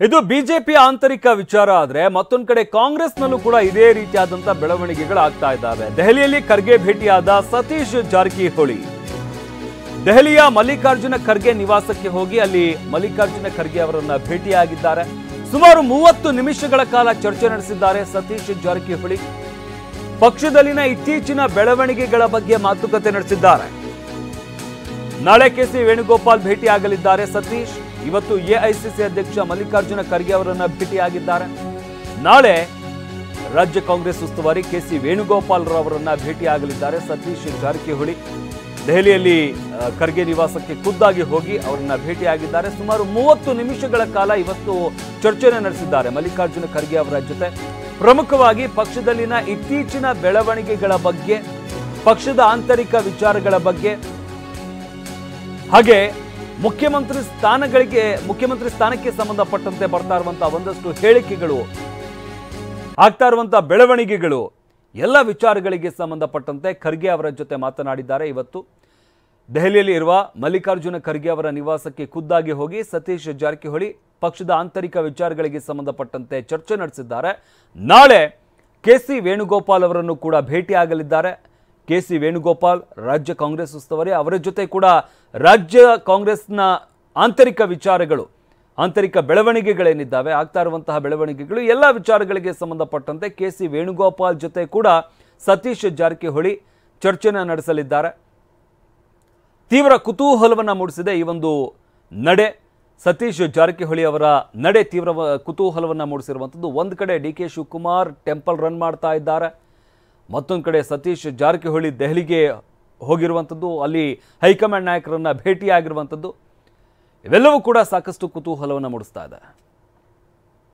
ಇದು ಬಿಜೆಪಿ ಆಂತರಿಕ ವಿಚಾರ ಆದ್ರೆ ಮತ್ತೊಂದು ಕಡೆ ಕಾಂಗ್ರೆಸ್ನಲ್ಲೂ ಕೂಡ ಇದೇ ರೀತಿಯಾದಂತ ಬೆಳವಣಿಗೆಗಳು ಆಗ್ತಾ ಇದ್ದಾವೆ. ದೆಹಲಿಯಲ್ಲಿ ಖರ್ಗೆ ಭೇಟಿಯಾದ ಸತೀಶ್ ಜಾರಕಿಹೊಳಿ ದೆಹಲಿಯ ಮಲ್ಲಿಕಾರ್ಜುನ ಖರ್ಗೆ ನಿವಾಸಕ್ಕೆ ಹೋಗಿ ಅಲ್ಲಿ ಮಲ್ಲಿಕಾರ್ಜುನ ಖರ್ಗೆ ಅವರನ್ನ ಭೇಟಿಯಾಗಿದ್ದಾರೆ. ಸುಮಾರು 30 ನಿಮಿಷಗಳ ಕಾಲ ಚರ್ಚೆ ನಡೆಸಿದ್ದಾರೆ ಸತೀಶ್ ಜಾರಕಿಹೊಳಿ. ಪಕ್ಷದಲ್ಲಿನ ಇತ್ತೀಚಿನ ಬೆಳವಣಿಗೆಗಳ ಬಗ್ಗೆ ಮಾತುಕತೆ ನಡೆಸಿದ್ದಾರೆ. ನಾಳೆ ಕೆಸಿ ವೇಣುಗೋಪಾಲ್ ಭೇಟಿಯಾಗಲಿದ್ದಾರೆ ಸತೀಶ್. ಇವತ್ತು ಎಐಸಿಸಿ ಅಧ್ಯಕ್ಷ ಮಲ್ಲಿಕಾರ್ಜುನ ಖರ್ಗೆ ಅವರನ್ನ ಭೇಟಿಯಾಗಿದ್ದಾರೆ. ನಾಳೆ ರಾಜ್ಯ ಕಾಂಗ್ರೆಸ್ ಉಸ್ತುವಾರಿ ಕೆಸಿ ವೇಣುಗೋಪಾಲ್ ಅವರನ್ನ ಭೇಟಿಯಾಗಲಿದ್ದಾರೆ ಸತೀಶ್ ಜಾರಕಿಹೊಳಿ. ದೆಹಲಿಯಲ್ಲಿ ಖರ್ಗೆ ನಿವಾಸಕ್ಕೆ ಖುದ್ದಾಗಿ ಹೋಗಿ ಅವರನ್ನ ಭೇಟಿಯಾಗಿದ್ದಾರೆ. ಸುಮಾರು 30 ನಿಮಿಷಗಳ ಕಾಲ ಇವತ್ತು ಚರ್ಚೆಯನ್ನು ನಡೆಸಿದ್ದಾರೆ ಮಲ್ಲಿಕಾರ್ಜುನ ಖರ್ಗೆ ಅವರ ಜೊತೆ. ಪ್ರಮುಖವಾಗಿ ಪಕ್ಷದಲ್ಲಿನ ಇತ್ತೀಚಿನ ಬೆಳವಣಿಗೆಗಳ ಬಗ್ಗೆ, ಪಕ್ಷದ ಆಂತರಿಕ ವಿಚಾರಗಳ ಬಗ್ಗೆ, ಹಾಗೆ ಮುಖ್ಯಮಂತ್ರಿ ಸ್ಥಾನಕ್ಕೆ ಸಂಬಂಧಪಟ್ಟಂತೆ ಬರ್ತಾ ಇರುವಂತಹ ಒಂದಷ್ಟು ಹೇಳಿಕೆಗಳು, ಆಗ್ತಾ ಇರುವಂತಹ ಬೆಳವಣಿಗೆಗಳು, ಎಲ್ಲ ವಿಚಾರಗಳಿಗೆ ಸಂಬಂಧಪಟ್ಟಂತೆ ಖರ್ಗೆ ಅವರ ಜೊತೆ ಮಾತನಾಡಿದ್ದಾರೆ. ಇವತ್ತು ದೆಹಲಿಯಲ್ಲಿ ಇರುವ ಮಲ್ಲಿಕಾರ್ಜುನ ಖರ್ಗೆ ಅವರ ನಿವಾಸಕ್ಕೆ ಖುದ್ದಾಗಿ ಹೋಗಿ ಸತೀಶ್ ಜಾರಕಿಹೊಳಿ ಪಕ್ಷದ ಆಂತರಿಕ ವಿಚಾರಗಳಿಗೆ ಸಂಬಂಧಪಟ್ಟಂತೆ ಚರ್ಚೆ ನಡೆಸಿದ್ದಾರೆ. ನಾಳೆ ಕೆಸಿ ವೇಣುಗೋಪಾಲ್ ಅವರನ್ನು ಕೂಡ ಭೇಟಿಯಾಗಲಿದ್ದಾರೆ. ಕೆಸಿ ವೇಣುಗೋಪಾಲ್ ರಾಜ್ಯ ಕಾಂಗ್ರೆಸ್ ಉಸ್ತುವಾರಿ, ಅವರ ಜೊತೆ ಕೂಡ ರಾಜ್ಯ ಕಾಂಗ್ರೆಸ್ನ ಆಂತರಿಕ ವಿಚಾರಗಳು, ಆಂತರಿಕ ಬೆಳವಣಿಗೆಗಳೇನಿದ್ದಾವೆ, ಆಗ್ತಾ ಇರುವಂತಹ ಬೆಳವಣಿಗೆಗಳು, ಎಲ್ಲ ವಿಚಾರಗಳಿಗೆ ಸಂಬಂಧಪಟ್ಟಂತೆ ಕೆಸಿ ವೇಣುಗೋಪಾಲ್ ಜೊತೆ ಕೂಡ ಸತೀಶ್ ಜಾರಕಿಹೊಳಿ ಚರ್ಚೆನ ನಡೆಸಲಿದ್ದಾರೆ. ತೀವ್ರ ಕುತೂಹಲವನ್ನು ಮೂಡಿಸಿದೆ ಈ ಒಂದು ನಡೆ. ಸತೀಶ್ ಜಾರಕಿಹೊಳಿ ಅವರ ನಡೆ ತೀವ್ರ ಕುತೂಹಲವನ್ನು ಮೂಡಿಸಿರುವಂಥದ್ದು. ಒಂದು ಕಡೆ ಡಿ.ಕೆ. ಶಿವಕುಮಾರ್ ಟೆಂಪಲ್ ರನ್ ಮಾಡ್ತಾ ಇದ್ದಾರೆ, ಮತ್ತೊಂದು ಕಡೆ ಸತೀಶ್ ಜಾರಕಿಹೊಳಿ ದೆಹಲಿಗೆ ಹೋಗಿರುವಂಥದ್ದು, ಅಲ್ಲಿ ಹೈಕಮಾಂಡ್ ನಾಯಕರನ್ನ ಭೇಟಿಯಾಗಿರುವಂಥದ್ದು. ಇವೆಲ್ಲವೂ ಕೂಡ ಸಾಕಷ್ಟು ಕುತೂಹಲವನ್ನು ಮೂಡಿಸ್ತಾ ಇದೆ.